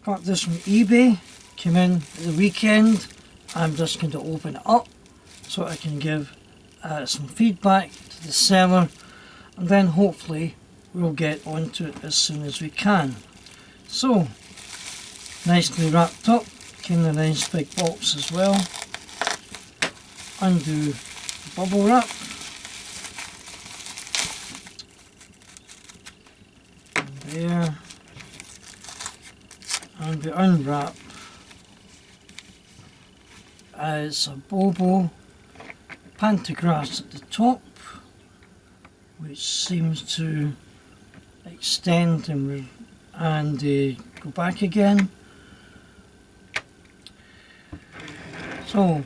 Got this from eBay, came in at the weekend. I'm just going to open it up so I can give some feedback to the seller, and then hopefully we'll get onto it as soon as we can. So, nicely wrapped up, came in a nice big box as well. Undo the bubble wrap. And there. And we unwrap. It's a Bobo pantographs at the top, which seems to extend and go back again. So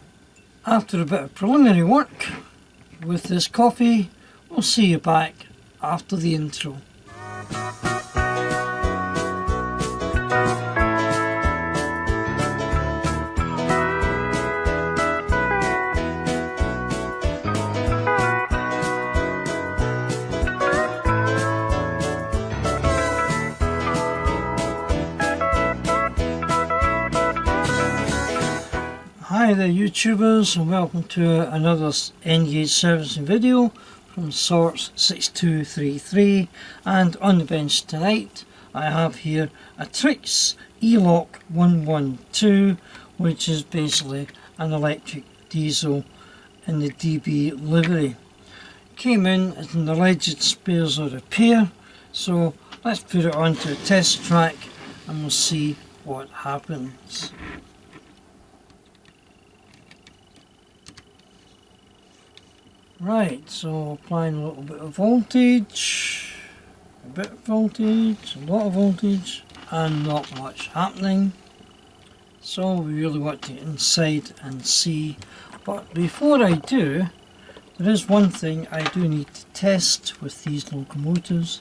after a bit of preliminary work with this coffee, we'll see you back after the intro. Hi there YouTubers, and welcome to another N-Gauge servicing video from Source 6233. And on the bench tonight I have here a Trix Ellok 112, which is basically an electric diesel in the DB livery. Came in as an alleged spares or repair, so let's put it onto a test track and we'll see what happens. Right, so applying a little bit of voltage, a lot of voltage, and not much happening. So we really want to get inside and see. But before I do, there is one thing I do need to test with these locomotives.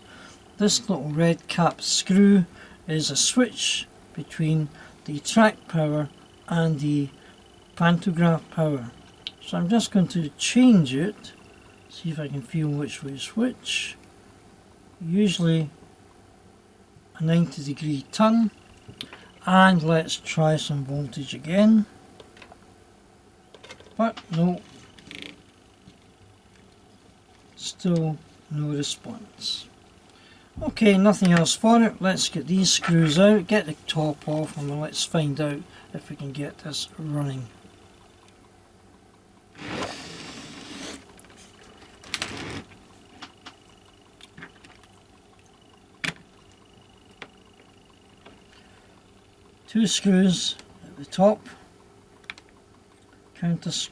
This little red cap screw is a switch between the track power and the pantograph power. So I'm just going to change it, see if I can feel which way switch. Usually a 90-degree turn, and let's try some voltage again. But no, still no response. Okay, nothing else for it. Let's get these screws out, get the top off, and let's find out if we can get this running. Two screws at the top, countersunk.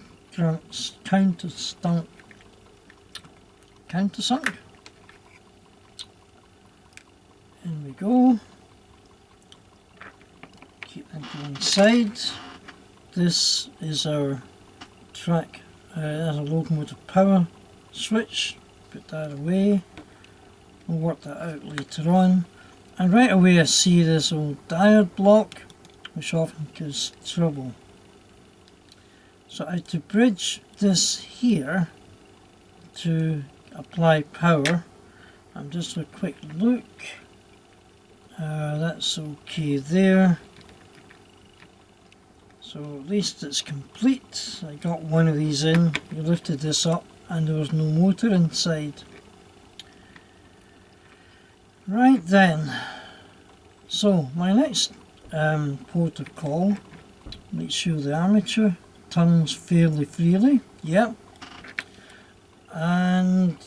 In we go. Keep them to one side. This is our track, as a locomotive power switch. Put that away. We'll work that out later on. And right away I see this old diode block, which often gives trouble. So I have to bridge this here to apply power. I'm just a quick look. That's okay there. So at least it's complete. I got one of these in. You lifted this up and there was no motor inside. Right then. So my next port of call, make sure the armature turns fairly freely. Yep. And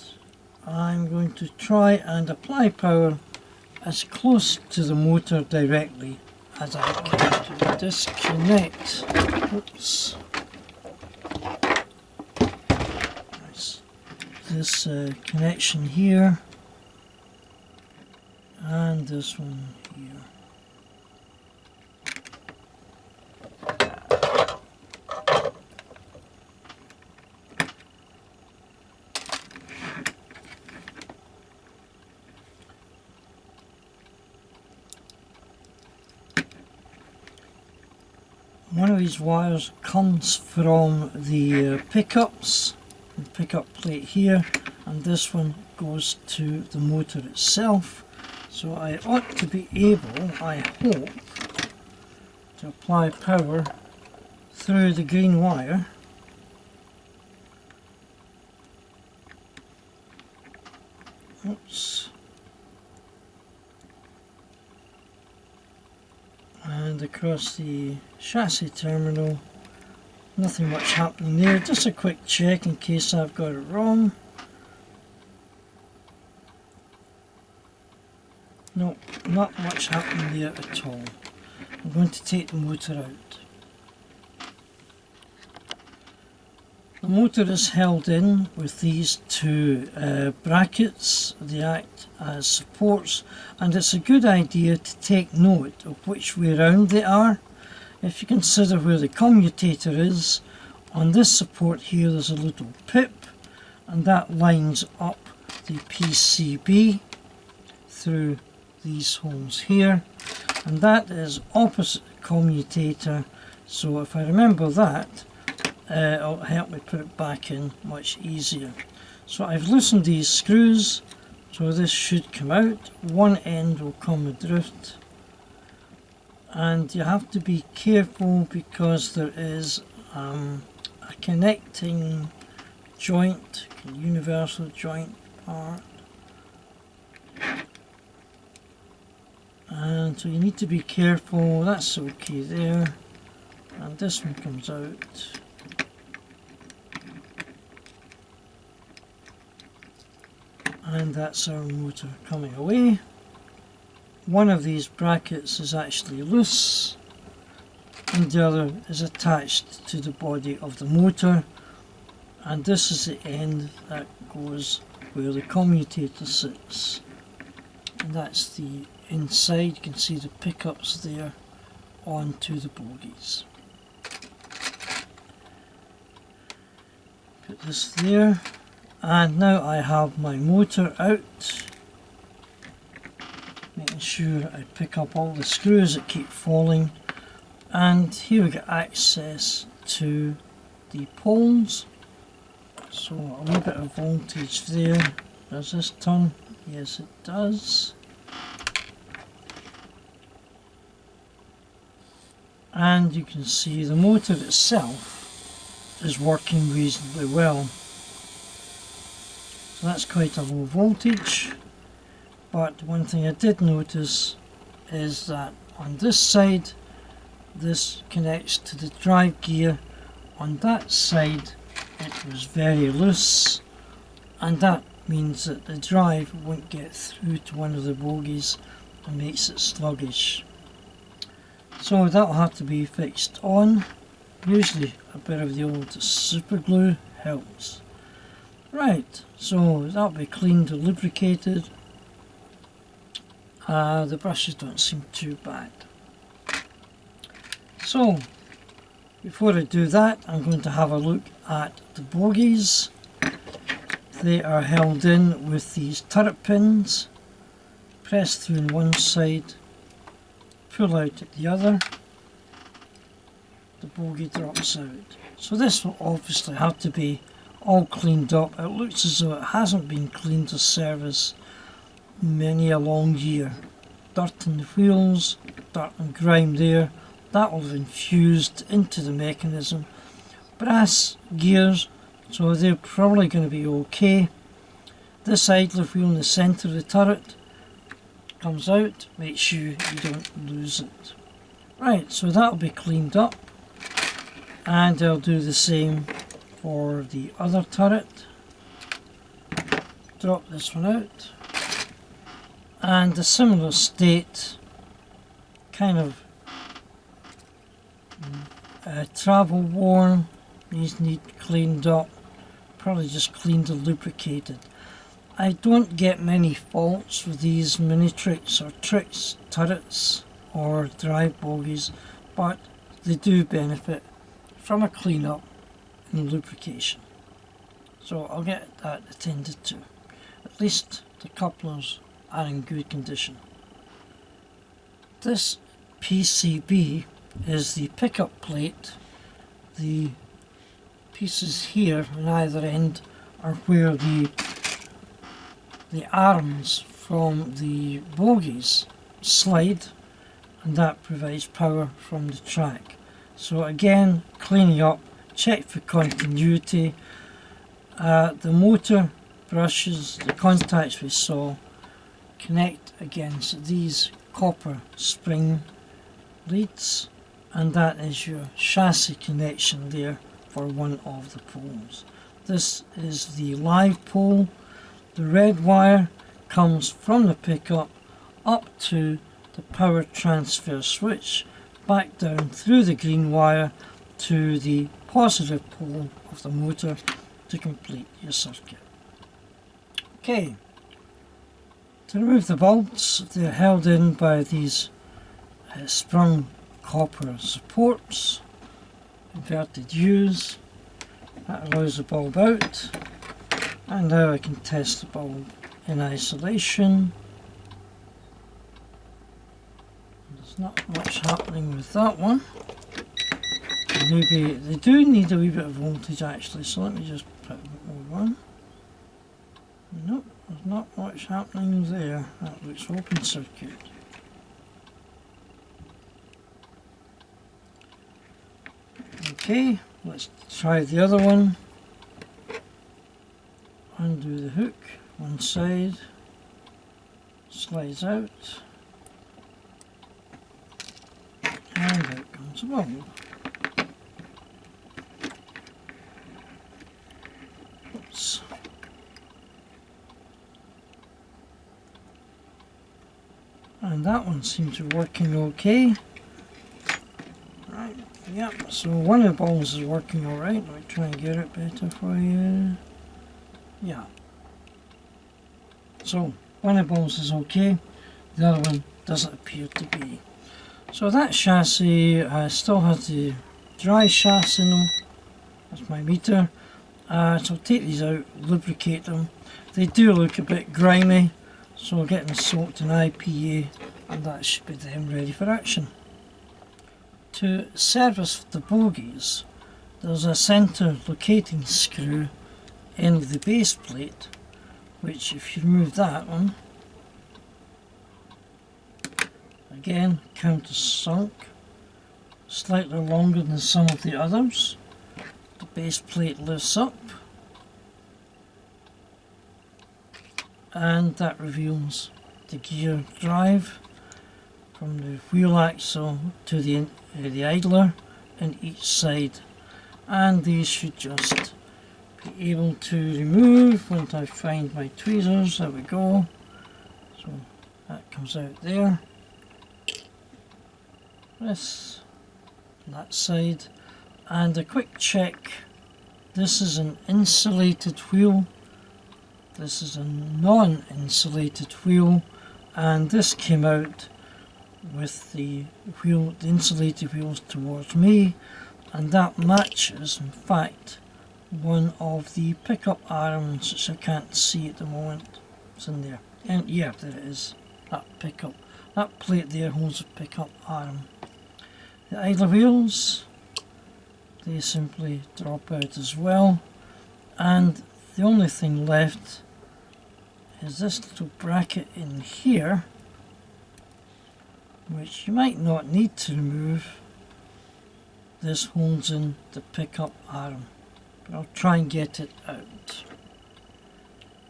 I'm going to try and apply power as close to the motor directly as I can to disconnect. Oops. This connection here and this one here. One of these wires comes from the pickups, the pickup plate here, and this one goes to the motor itself. So I ought to be able, I hope, to apply power through the green wire. Oops. And across the chassis terminal. Nothing much happening there, just a quick check in case I've got it wrong. No, not much happening there at all. I'm going to take the motor out. The motor is held in with these two brackets. They act as supports, and it's a good idea to take note of which way round they are. If you consider where the commutator is, on this support here there's a little pip, and that lines up the PCB through these holes here, and that is opposite the commutator. So if I remember that, it'll help me put it back in much easier. So I've loosened these screws, so this should come out. One end will come adrift. And you have to be careful because there is a connecting joint, universal joint part, and so you need to be careful. That's okay there, and this one comes out. And that's our motor coming away. One of these brackets is actually loose and the other is attached to the body of the motor, and this is the end that goes where the commutator sits, and that's the inside. You can see the pickups there onto the bogies. Put this there, and now I have my motor out. Making sure I pick up all the screws that keep falling, and here we get access to the poles. So a little bit of voltage there. Does this turn? Yes, it does. And you can see the motor itself is working reasonably well. So that's quite a low voltage. But one thing I did notice is that on this side, this connects to the drive gear. On that side, it was very loose, and that means that the drive won't get through to one of the bogies and makes it sluggish. So that'll have to be fixed on. Usually a bit of the old super glue helps. Right, so that'll be cleaned and lubricated. The brushes don't seem too bad. So before I do that, I'm going to have a look at the bogies. They are held in with these turret pins. Press through on one side, pull out at the other. The bogie drops out. So this will obviously have to be all cleaned up. It looks as though it hasn't been cleaned or serviced many a long year. Dirt in the wheels, dirt and grime there. That will have infused into the mechanism. Brass gears, so they're probably going to be okay. This idler wheel in the centre of the turret comes out. Make sure you don't lose it. Right, so that'll be cleaned up, and I'll do the same for the other turret. Drop this one out, and a similar state, kind of travel worn. These need cleaned up, probably just cleaned and lubricated. I don't get many faults with these mini Trix or Trix turrets or drive bogies, but they do benefit from a clean up and lubrication. So I'll get that attended to. At least the couplers are in good condition. This PCB is the pickup plate. The pieces here on either end are where the arms from the bogies slide, and that provides power from the track. So again, cleaning up, check for continuity. The motor brushes, the contacts we saw, connect against these copper spring leads, and that is your chassis connection there for one of the poles. This is the live pole. The red wire comes from the pickup up to the power transfer switch, back down through the green wire to the positive pole of the motor to complete your circuit. Okay, to remove the bulbs, they're held in by these sprung copper supports, inverted U's. That allows the bulb out, and now I can test the bulb in isolation. There's not much happening with that one. Maybe they do need a wee bit of voltage actually, so let me just put a bit more on. Nope, there's not much happening there. That looks open circuit. Okay, let's try the other one. Undo the hook, one side, slides out, and out comes the bulb. Oops. And that one seems to be working okay. Right, yep, so one of the bulbs is working alright. Let me try and get it better for you. Yeah. So, one of the bulbs is okay, the other one doesn't appear to be. So that chassis still has the dry chassis in them. That's my meter. So I'll take these out, lubricate them. They do look a bit grimy, so I'll get them soaked in IPA, and that should be them ready for action. To service the bogies, there's a centre locating screw in the base plate, which if you remove that one, again countersunk, slightly longer than some of the others. The base plate lifts up, and that reveals the gear drive from the wheel axle to the idler in each side, and these should just be able to remove once I find my tweezers. There we go. So that comes out there. This on that side, and a quick check. This is an insulated wheel. This is a non-insulated wheel, and this came out with the insulated wheels towards me, and that matches, in fact, one of the pickup arms, which I can't see at the moment. It's in there, and yeah, there it is. That plate there holds a pickup arm. The idler wheels, they simply drop out as well, and the only thing left is this little bracket in here, which you might not need to remove. This holds in the pickup arm, but I'll try and get it out.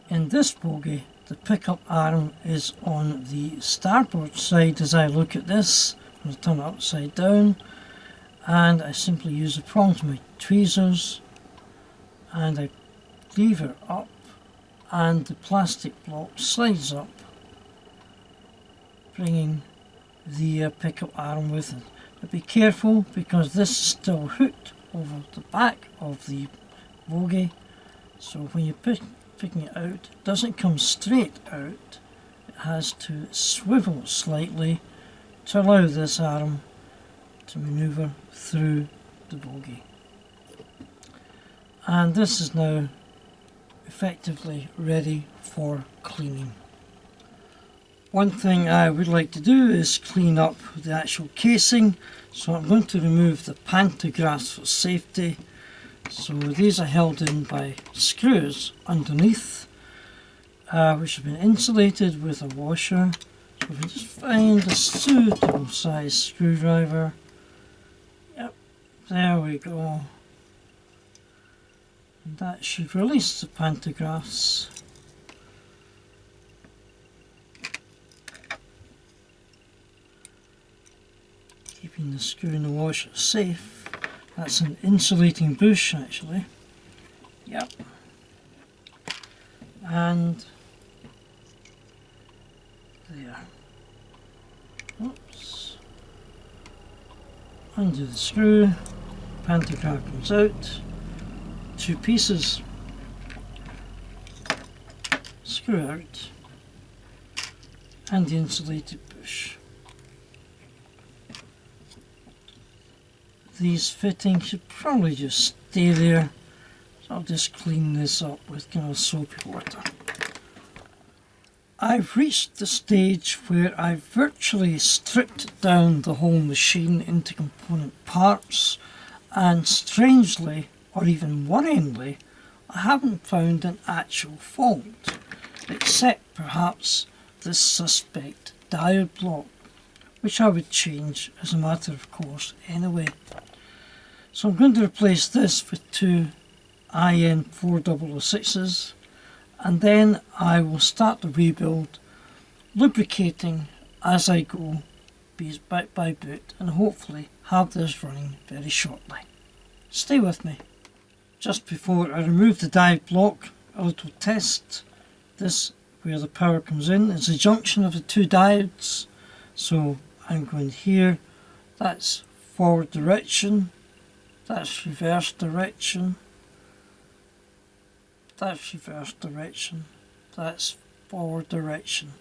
In this bogie, the pickup arm is on the starboard side. As I look at this, I'm going to turn it upside down, and I simply use the prongs of my tweezers, and I lever up, and the plastic block slides up, bringing the pickup arm with it. But be careful, because this is still hooked over the back of the bogie, so when you're picking it out, it doesn't come straight out. It has to swivel slightly to allow this arm to manoeuvre through the bogie. And this is now effectively ready for cleaning. One thing I would like to do is clean up the actual casing, so I'm going to remove the pantographs for safety. So these are held in by screws underneath, which have been insulated with a washer So if we just find a suitable size screwdriver, yep, there we go. And that should release the pantographs. Keeping the screw in the washer safe. That's an insulating bush actually. Yep. And there. Oops. Undo the screw. Pantograph comes out. 2 pieces. Screw out. And the insulated bush. These fittings should probably just stay there. So I'll just clean this up with kind of soapy water. I've reached the stage where I've virtually stripped down the whole machine into component parts, and strangely, or even worryingly, I haven't found an actual fault, except perhaps this suspect diode block, which I would change as a matter of course anyway. So I'm going to replace this with 2 IN4006s, and then I will start the rebuild, lubricating as I go, bit by bit, and hopefully have this running very shortly. Stay with me. Just before I remove the diode block, a little test. This, where the power comes in, is the junction of the 2 diodes. So I'm going here, that's forward direction, that's reverse direction, that's reverse direction, that's forward direction.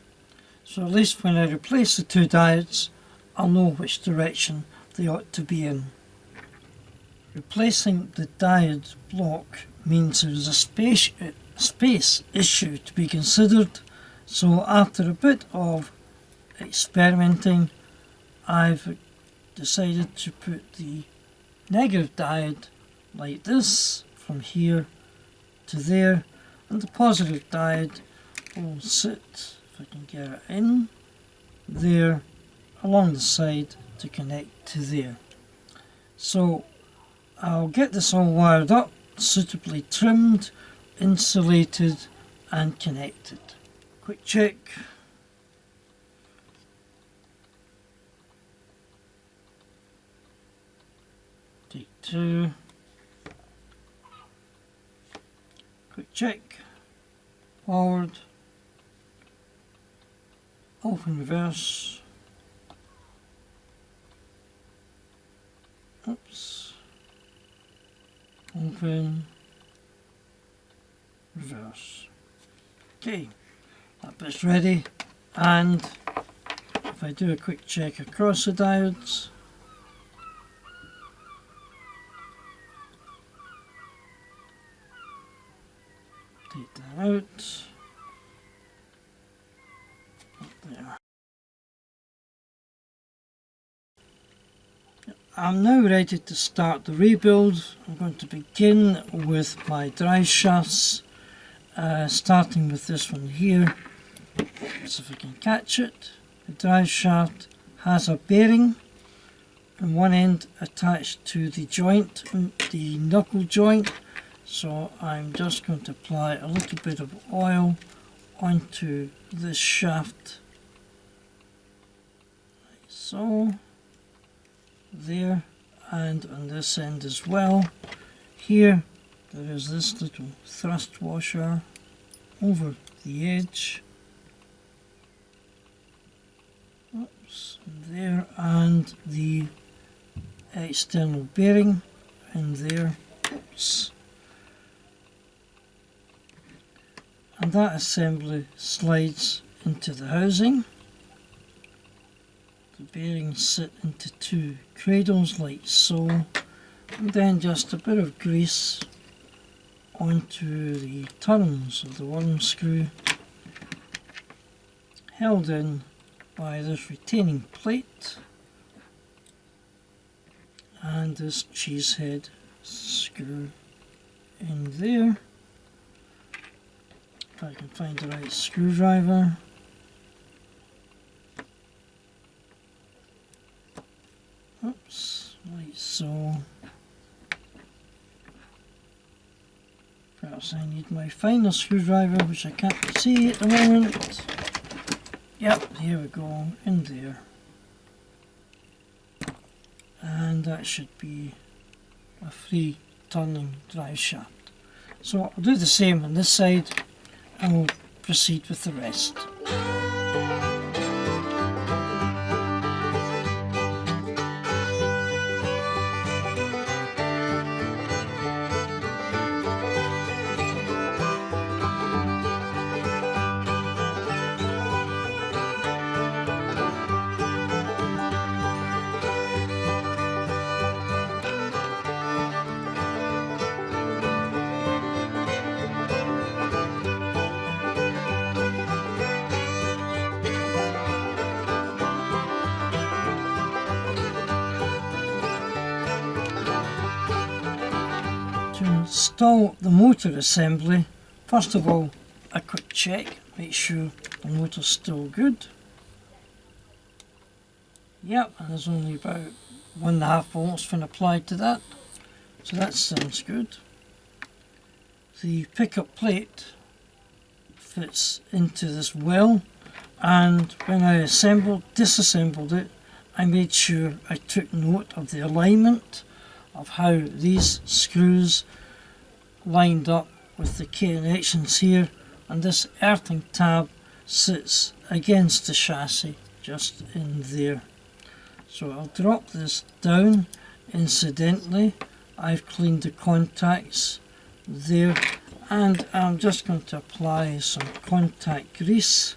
So at least when I replace the 2 diodes, I'll know which direction they ought to be in. Replacing the diode block means there is a space issue to be considered, so after a bit of experimenting, I've decided to put the negative diode like this from here to there, and the positive diode will sit, if I can get it in, there along the side to connect to there. So I'll get this all wired up, suitably trimmed, insulated and connected. Quick check. Take 2. Quick check. Forward. Open reverse. Oops. Open. Reverse. Okay, that bit's ready, and if I do a quick check across the diodes, take that out, up there. I'm now ready to start the rebuild. I'm going to begin with my drive shafts, starting with this one here. So if I can catch it, the drive shaft has a bearing on one end attached to the joint, the knuckle joint. So I'm just going to apply a little bit of oil onto this shaft, like so. There, and on this end as well. Here there is this little thrust washer over the edge. Oops, there, and the external bearing in there. Oops. And that assembly slides into the housing. The bearings sit into 2 cradles like so, and then just a bit of grease onto the turns of the worm screw, held in by this retaining plate and this cheese head screw in there. If I can find the right screwdriver. Oops, like so. Perhaps I need my finer screwdriver, which I can't see at the moment. Yep, here we go, in there. And that should be a free turning drive shaft. So I'll do the same on this side and we'll proceed with the rest. To install the motor assembly, first of all a quick check, make sure the motor's still good. Yep, and there's only about 1.5 volts been applied to that, so that sounds good. The pickup plate fits into this well, and when I disassembled it, I made sure I took note of the alignment of how these screws lined up with the connections here, and this earthing tab sits against the chassis just in there. So I'll drop this down. Incidentally, I've cleaned the contacts there, and I'm just going to apply some contact grease.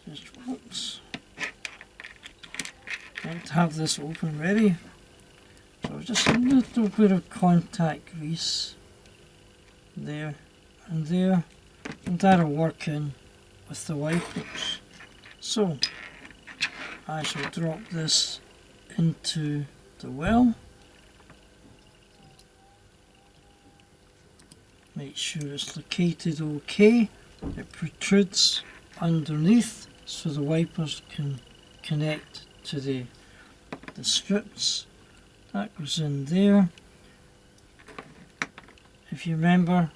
Just whoops. Got to have this open ready. So just a little bit of contact grease there and there, and that'll work in with the wipers. So I shall drop this into the well. Make sure it's located okay. It protrudes underneath so the wipers can connect to the strips. That goes in there. If you remember,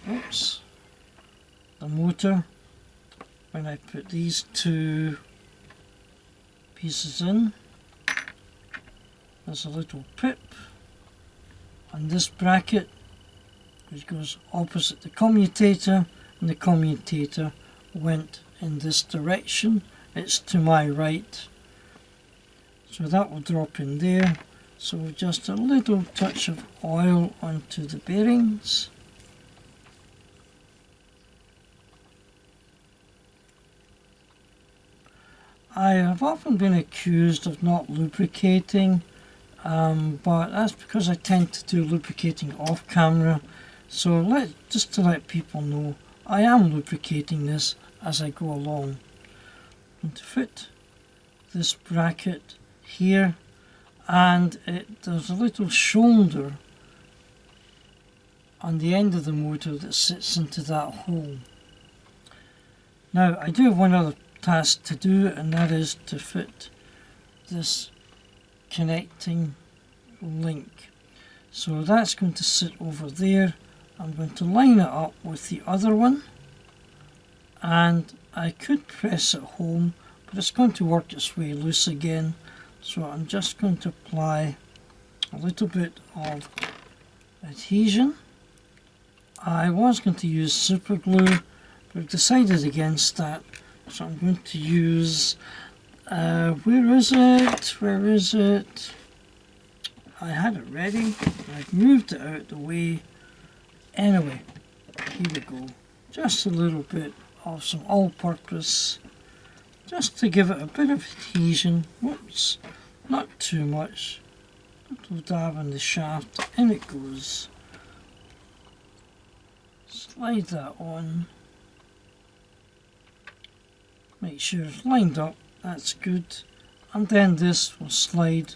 oops, the motor, when I put these two pieces in, there's a little pip on this bracket which goes opposite the commutator, and the commutator went in this direction. It's to my right, so that will drop in there. So just a little touch of oil onto the bearings. I have often been accused of not lubricating, but that's because I tend to do lubricating off camera. So just to let people know, I am lubricating this as I go along. And to fit this bracket here, and there's a little shoulder on the end of the motor that sits into that hole. Now I do have one other task to do, and that is to fit this connecting link. So that's going to sit over there. I'm going to line it up with the other one, and I could press it home, but it's going to work its way loose again. So I'm just going to apply a little bit of adhesion. I was going to use super glue, but I've decided against that. So I'm going to use, where is it? I had it ready, I've moved it out the way. Anyway, here we go. Just a little bit of some all-purpose, just to give it a bit of adhesion. Whoops, not too much. Little dab on the shaft, in it goes. Slide that on. Make sure it's lined up, that's good. And then this will slide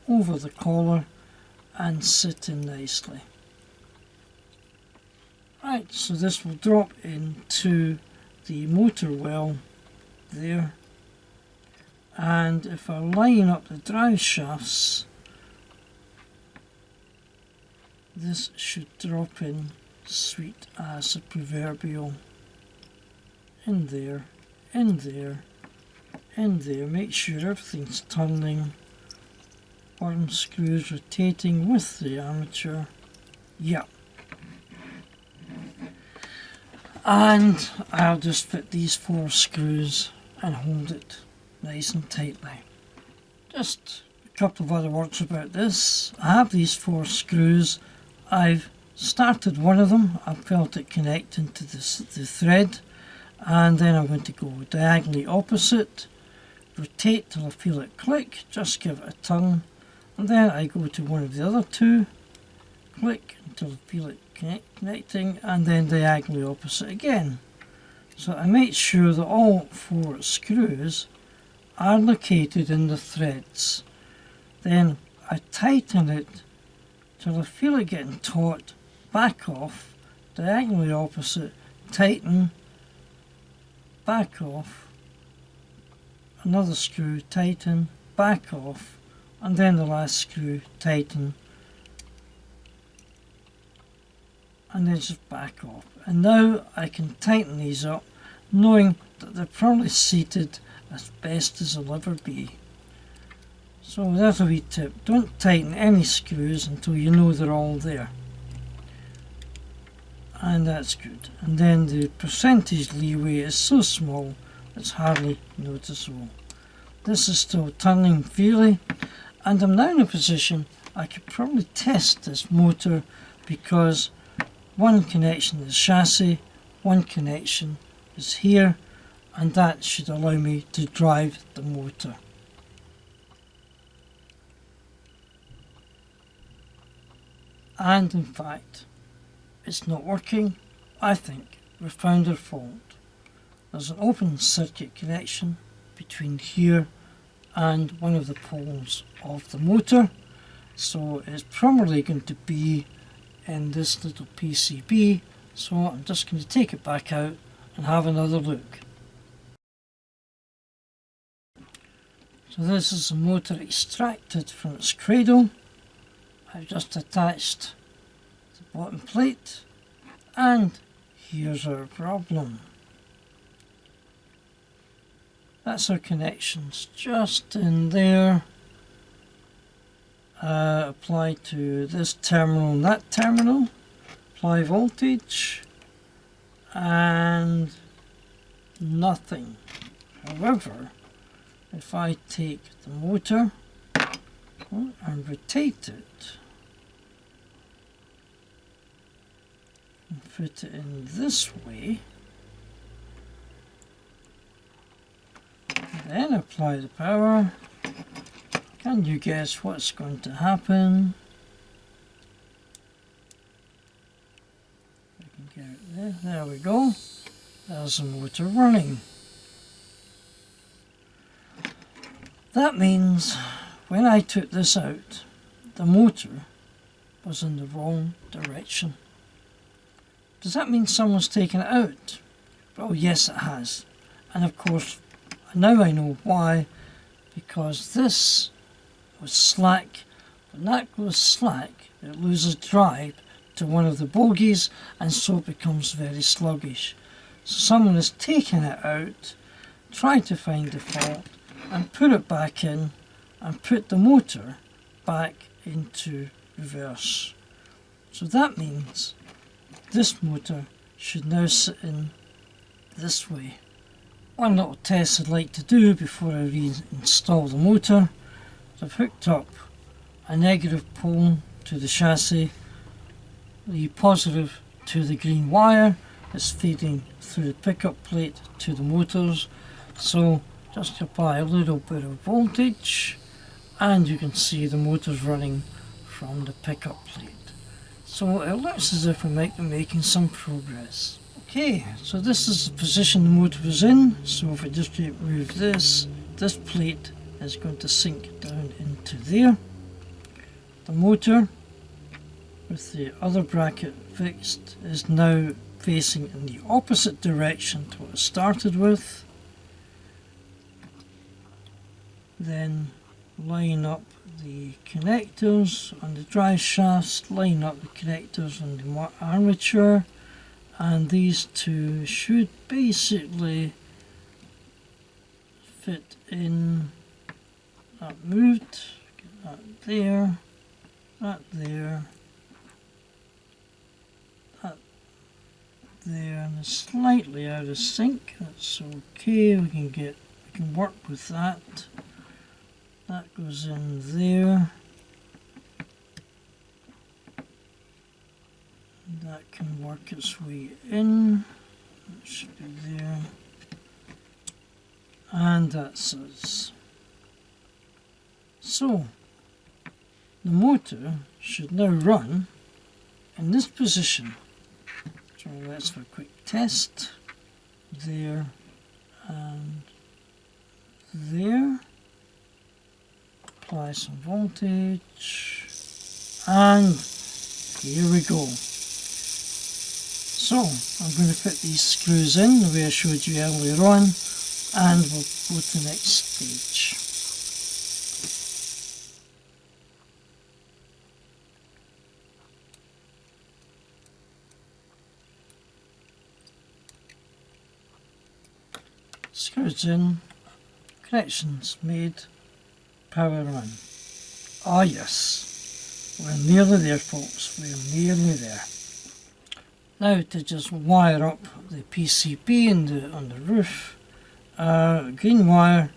over the collar and sit in nicely. Right, so this will drop into the motor well there, And if I line up the drive shafts, this should drop in sweet as a proverbial. In there, in there, in there. Make sure everything's turning. Worm screws rotating with the armature. Yep. And I'll just fit these 4 screws and hold it nice and tightly. Just a couple of other words about this. I have these 4 screws. I've started one of them. I felt it connecting to the thread, and then I'm going to go diagonally opposite, rotate till I feel it click, just give it a turn, and then I go to one of the other 2, click until I feel it connecting, and then diagonally opposite again. So I make sure that all 4 screws are located in the threads. Then I tighten it till I feel it getting taut, back off, diagonally opposite, tighten, back off, another screw, tighten, back off, and then the last screw, tighten, and then just back off. And now I can tighten these up, knowing that they're probably seated as best as they'll ever be. So that's a wee tip. Don't tighten any screws until you know they're all there. And that's good. And then the percentage leeway is so small it's hardly noticeable. This is still turning freely, and I'm now in a position I could probably test this motor, because one connection is chassis, one connection is here, and that should allow me to drive the motor. And in fact, it's not working. I think we've found our fault. There's an open circuit connection between here and one of the poles of the motor, so it's probably going to be in this little PCB. So I'm just going to take it back out and have another look. So this is the motor extracted from its cradle. I've just attached the bottom plate, and here's our problem. That's our connections just in there. Apply to this terminal and that terminal. Apply voltage, and nothing. However, if I take the motor and rotate it and fit it in this way, then apply the power, can you guess what's going to happen? I can get it there. There we go. There's the motor running. That means when I took this out, the motor was in the wrong direction. Does that mean someone's taken it out? Well, yes, it has. And of course, now I know why, because this was slack. When that goes slack, it loses drive to one of the bogies, and so it becomes very sluggish. So someone has taken it out, tried to find the fault, and put it back in, and put the motor back into reverse. So that means this motor should now sit in this way. One little test I'd like to do before I reinstall the motor is I've hooked up a negative pole to the chassis, the positive to the green wire. It's feeding through the pickup plate to the motors. So just apply a little bit of voltage, and you can see the motors running from the pickup plate. So it looks as if we might be making some progress. Okay, so this is the position the motor was in. So if I just remove this plate is going to sink down into there. The motor with the other bracket fixed is now facing in the opposite direction to what it started with. then line up the connectors on the drive shafts, line up the connectors on the armature, and these two should basically fit in. That moved, get that there, that there, that there, and it's slightly out of sync. That's okay, we can work with that. That goes in there. That can work its way in. That should be there. And that's us. So, the motor should now run in this position. So let's have a quick test. There and there. Apply some voltage. And here we go. So, I'm going to fit these screws in the way I showed you earlier on, and we'll go to the next stage. Screws in, connections made, power on. Ah yes, we're nearly there folks, we're nearly there. Now to just wire up the PCB on the roof, green wire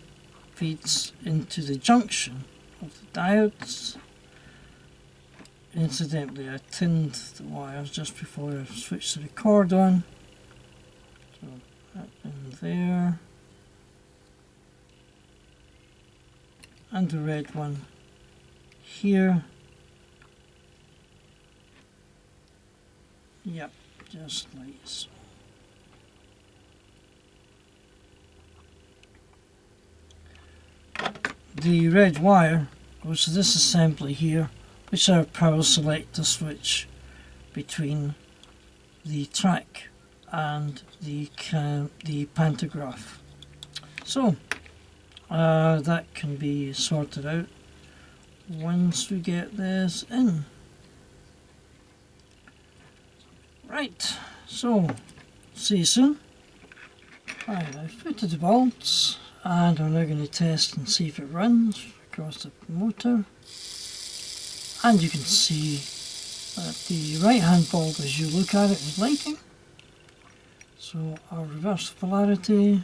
feeds into the junction of the diodes. Incidentally, I tinned the wires just before I switched the record on. So that in there. And the red one here. Yep, just like so. The red wire goes to this assembly here, which is our power selector switch between the track and the pantograph. So that can be sorted out once we get this in. Right, so see you soon. Right, I've fitted the bolts and I'm now going to test and see if it runs across the motor. And you can see that the right hand bulb as you look at it is lighting. So I'll reverse the polarity.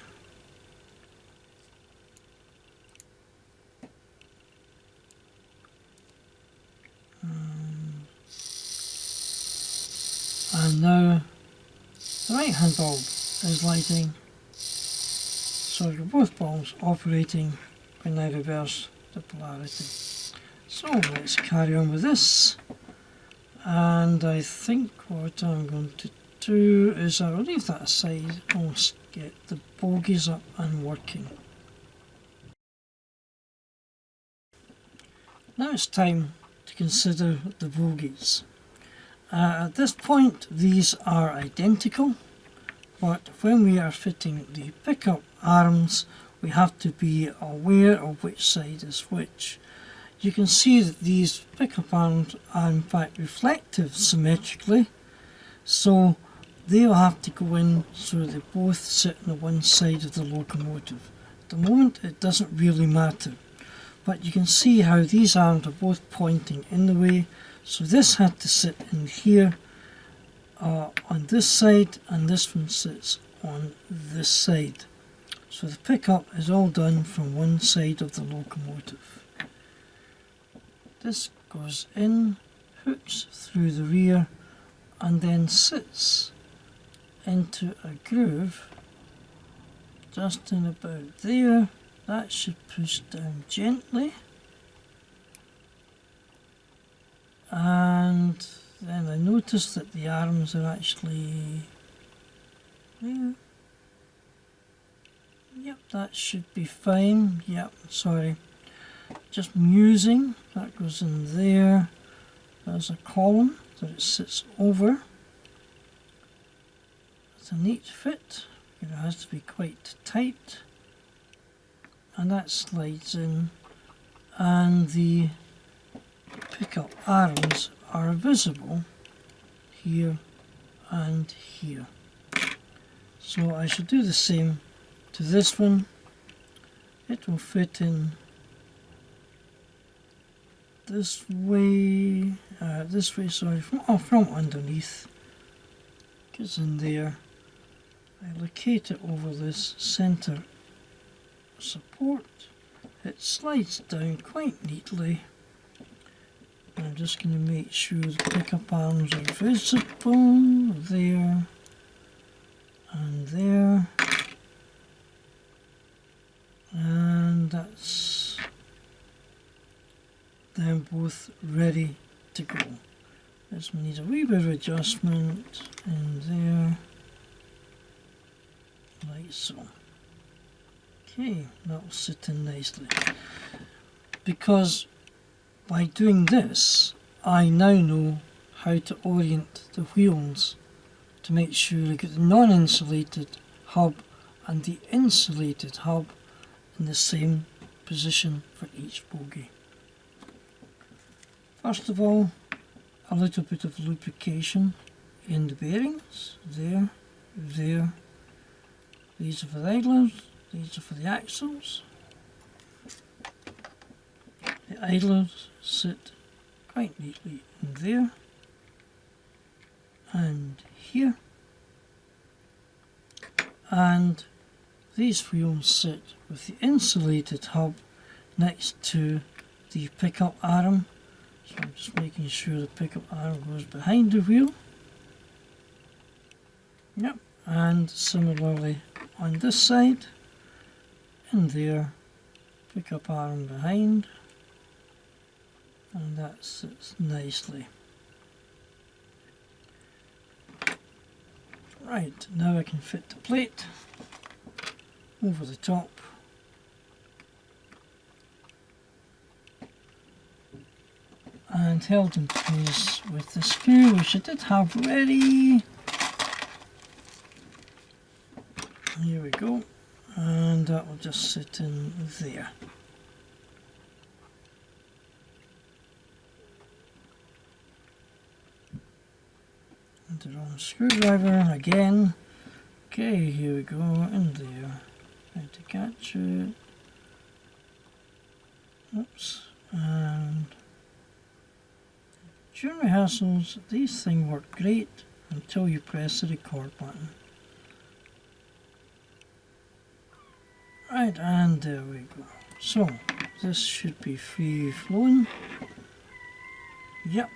And now the right hand bulb is lighting, so you're both bulbs operating when I reverse the polarity. So let's carry on with this, and I think what I'm going to do is I'll leave that aside and we'll get the bogies up and working. Now it's time to consider the bogies. At this point these are identical, but when we are fitting the pickup arms we have to be aware of which side is which. You can see that these pickup arms are in fact reflective symmetrically, so they'll have to go in so they both sit on the one side of the locomotive. At the moment it doesn't really matter, but you can see how these arms are both pointing in the way. So this had to sit in here on this side, and this one sits on this side. So the pickup is all done from one side of the locomotive. This goes in, hooks through the rear, and then sits into a groove just in about there. That should push down gently. And then I noticed that the arms are actually there. Yep, that should be fine. Yep, sorry. Just musing. That goes in there. There's a column that it sits over. It's a neat fit. It has to be quite tight. and that slides in, and the pickup arms are visible here and here. So I should do the same to this one. It will fit in this way, sorry, from underneath. Gets in there. I locate it over this center support. It slides down quite neatly. I'm just going to make sure the pickup arms are visible there and there, and that's them both ready to go. This one needs a wee bit of adjustment in there, like so. Okay, that will sit in nicely. Because by doing this, I now know how to orient the wheels to make sure I get the non-insulated hub and the insulated hub in the same position for each bogie. First of all, a little bit of lubrication in the bearings, there, there. These are for the idlers, these are for the axles. The idlers sit quite neatly in there and here, and these wheels sit with the insulated hub next to the pickup arm. So I'm just making sure the pickup arm goes behind the wheel. Yep, and similarly on this side, in there, pickup arm behind, and that sits nicely. Right, now I can fit the plate over the top. And held in place with the screw, which I did have ready. Here we go, and that will just sit in there. And the wrong screwdriver again. Okay, here we go, in there. Trying to catch it. Oops, and during rehearsals, these things work great until you press the record button. Right, and there we go. So, this should be free flowing. Yep.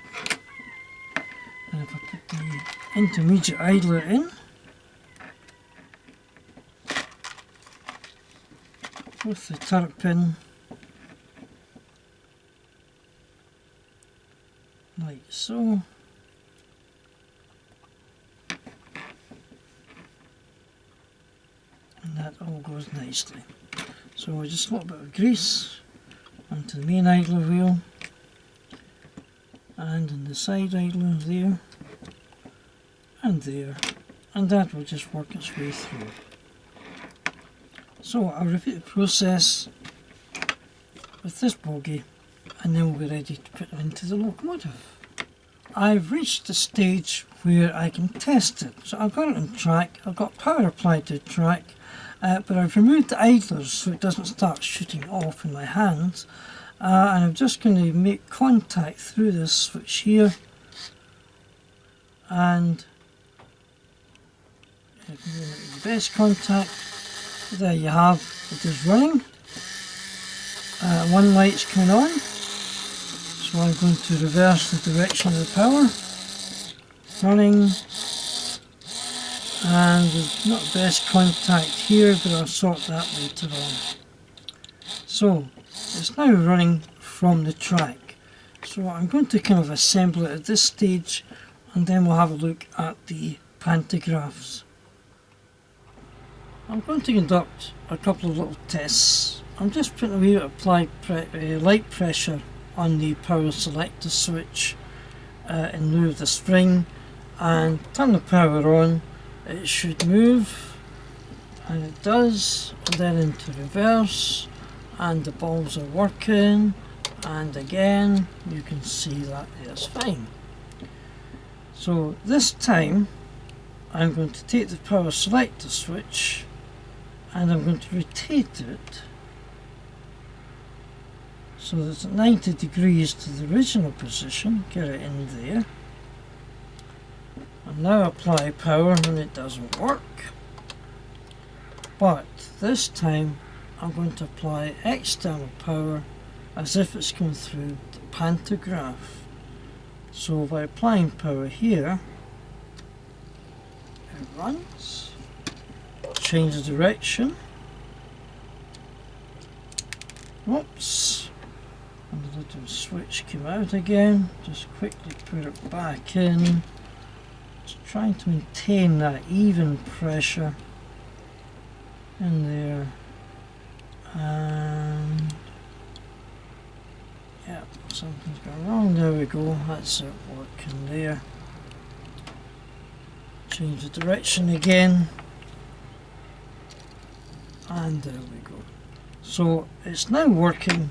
And if I put the intermediate idler in, with the turret pin, like so. And that all goes nicely. So just a little bit of grease onto the main idler wheel, and in the side idler there, and there, and that will just work its way through. So I'll repeat the process with this bogie, and then we'll be ready to put it into the locomotive. I've reached the stage where I can test it. So I've got it on track, I've got power applied to the track, but I've removed the idlers so it doesn't start shooting off in my hands. And I'm just going to make contact through this switch here, and if you make the best contact, there you have, it is running. One light's coming on, so I'm going to reverse the direction of the power. Running, and there's not best contact here, but I'll sort that later on. So it's now running from the track, so I'm going to kind of assemble it at this stage, and then we'll have a look at the pantographs. I'm going to conduct a couple of little tests. I'm just putting a wee bit of light pressure on the power selector switch in lieu of the spring, and turn the power on. It should move, and it does, and then into reverse, and the balls are working, and again you can see that it's fine. So this time I'm going to take the power selector switch and I'm going to rotate it so that it's at 90 degrees to the original position, get it in there, and now apply power and it doesn't work. But this time I'm going to apply external power as if it's going through the pantograph. So by applying power here, it runs, change the direction, oops, and the little switch came out again, just quickly put it back in, just trying to maintain that even pressure in there, and yeah, something's gone wrong, there we go, that's it working there. Change the direction again, and there we go. So it's now working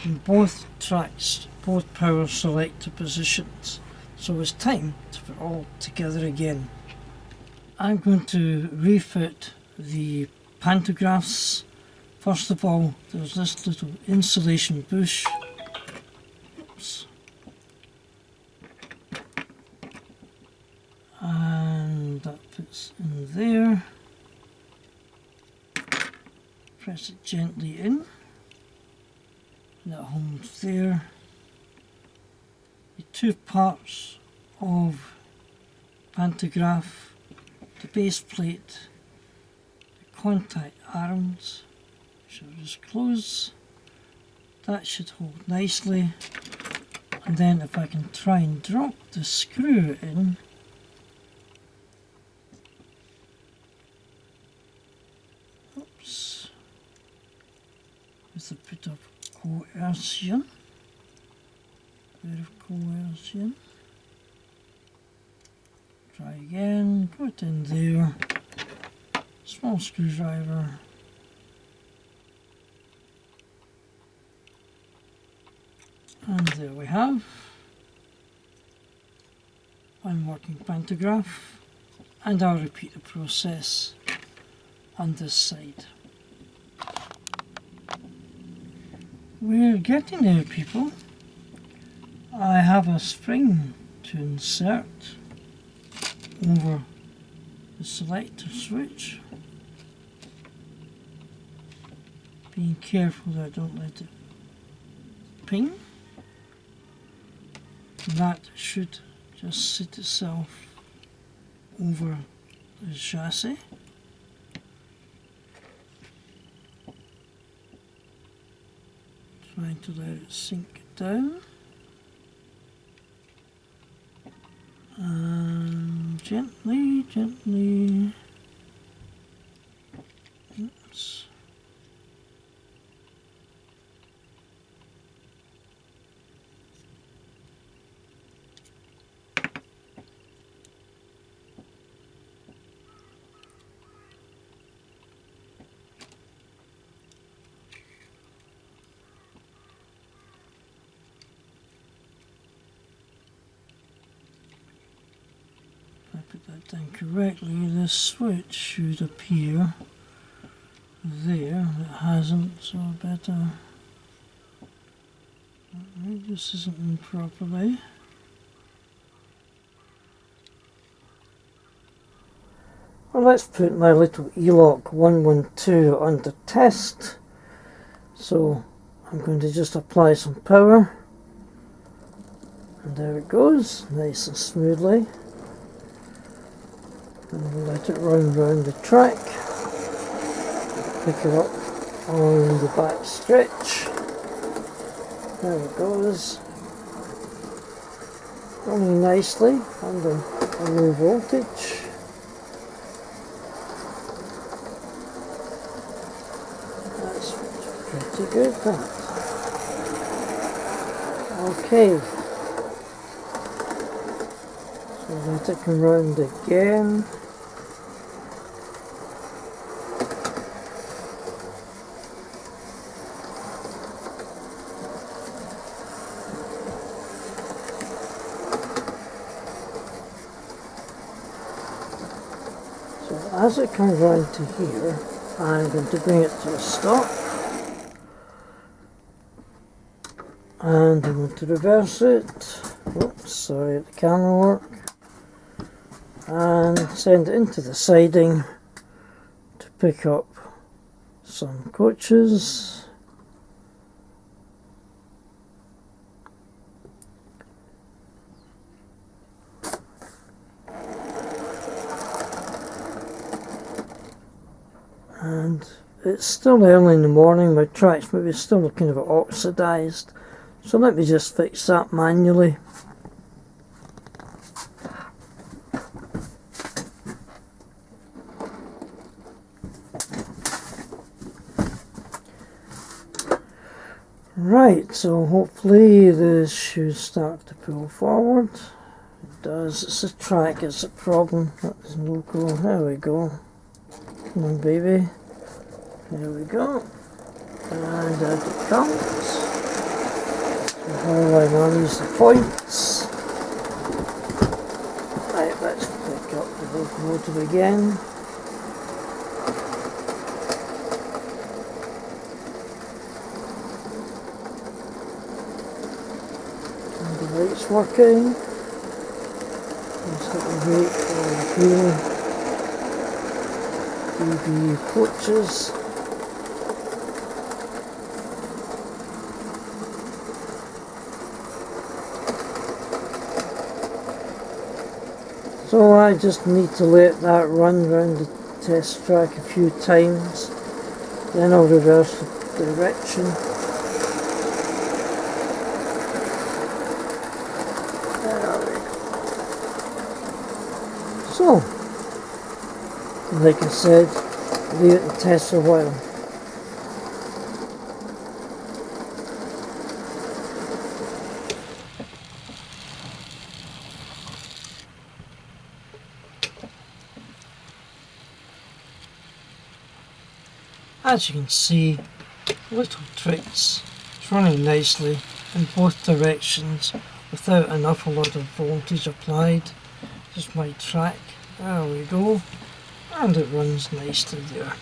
in both tracks, both power selector positions. So it's time to put it all together again. I'm going to refit the pantographs. First of all, there's this little insulation bush. Oops. And that fits in there. Press it gently in. And that holds there. The two parts of pantograph, the base plate, the contact arms, which I'll just close. That should hold nicely. And then if I can try and drop the screw in, oops, with a bit of coercion, try again, put it in there, small screwdriver, and there we have one working pantograph, and I'll repeat the process on this side. We're getting there, people. I have a spring to insert over the selector switch. Being careful that I don't let it ping. That should just sit itself over the chassis. Trying to let it sink down. And gently, gently. Oops. Put that down correctly, this switch should appear there. It hasn't, so I better. Alright, this isn't in properly. Well, let's put my little Ellok 112 under test. So I'm going to just apply some power. And there it goes, nice and smoothly. And we'll let it run round the track. Pick it up on the back stretch. There it goes. Running nicely under a low voltage. That's pretty good, that. Okay. So let it come round again. as it comes round to here, I'm going to bring it to a stop, and I'm going to reverse it. Oops, sorry, the camera work, and send it into the siding to pick up some coaches. And it's still early in the morning, my tracks maybe still looking a bit oxidised, so let me just fix that manually. Right, so hopefully this should start to pull forward. It does, it's the track, it's a problem, that's no go. There we go. Come on baby, there we go, and out it comes. So highlight on these the points. Right, let's pick up the locomotive again. And the light's working. Let's hit the brake for the wheel. The coaches. So I just need to let that run around the test track a few times, then I'll reverse the direction. There we go. So, like I said, leave it to test a while. As you can see, little Trix is running nicely in both directions without an awful lot of voltage applied. Just my track, there we go. And it runs nicely there.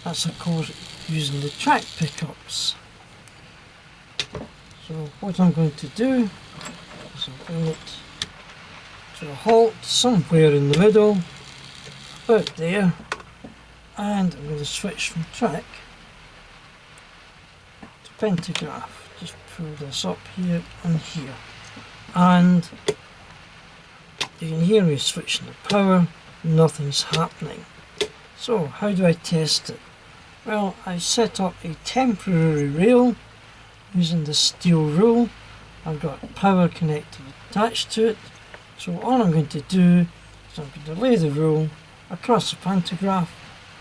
That's of course using the track pickups. So what I'm going to do is I'll bring it to a halt somewhere in the middle, about there, and I'm going to switch from track to pantograph. Just pull this up here and here. And you can hear me switching the power. Nothing's happening. So how do I test it? Well, I set up a temporary rail using the steel rule. I've got power connector attached to it. So all I'm going to do is I'm going to lay the rule across the pantograph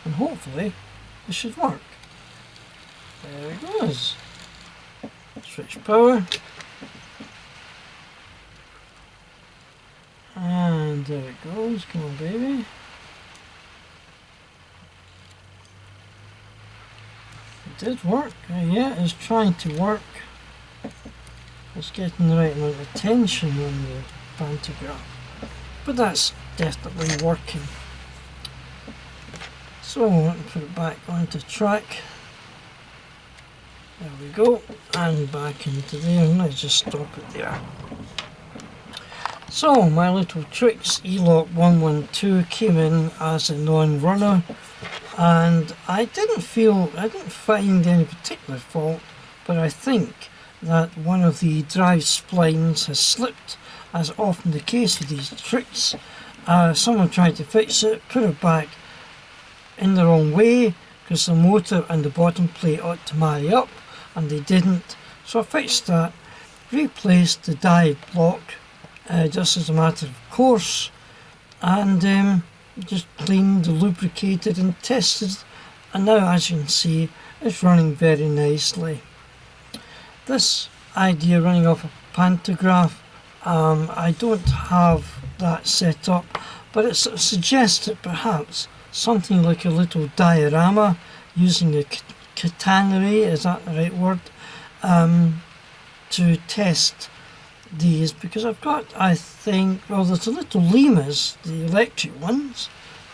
and hopefully it should work. There it goes. Switch power. And there it goes, come on baby. It did work, yeah, it's trying to work. It's getting the right amount of tension on the pantograph. But that's definitely working. So I'm going to put it back onto track. There we go, and back into there, and let's just stop it there. So my little Trix Ellok 112 came in as a non-runner, and I didn't find any particular fault, but I think that one of the drive splines has slipped, as often the case with these Trix. Someone tried to fix it, put it back in the wrong way, because the motor and the bottom plate ought to marry up, and they didn't. So I fixed that, replaced the die block, just as a matter of course, and just cleaned, lubricated and tested, and now as you can see it's running very nicely. This idea running off a pantograph, I don't have that set up, but it sort of suggests that perhaps something like a little diorama using a catenary, is that the right word, to test these, because I've got, I think, well, there's the little lemurs, the electric ones,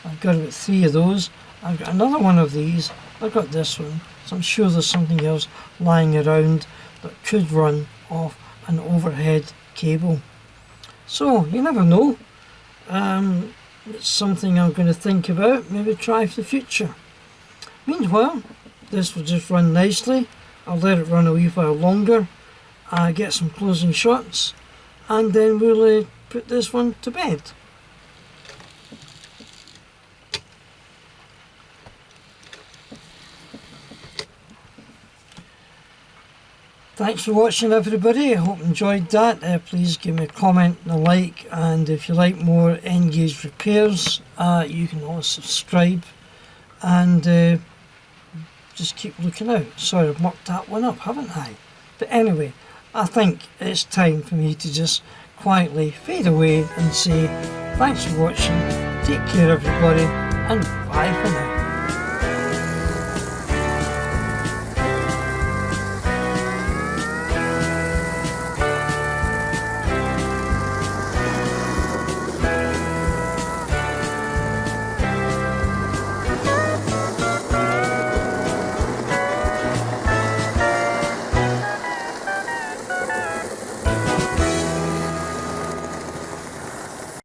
I've got about 3 of those. I've got another one of these. I've got this one. So I'm sure there's something else lying around that could run off an overhead cable. So you never know. It's something I'm going to think about, maybe try for the future. Meanwhile, this will just run nicely. I'll let it run a wee while longer, get some closing shots, and then we'll put this one to bed. Thanks for watching, everybody. I hope you enjoyed that. Please give me a comment and a like, and if you like more N-gauge repairs, you can always subscribe and just keep looking out. Sorry, I've mucked that one up, haven't I? But anyway, I think it's time for me to just quietly fade away and say thanks for watching, take care everybody, and bye for now.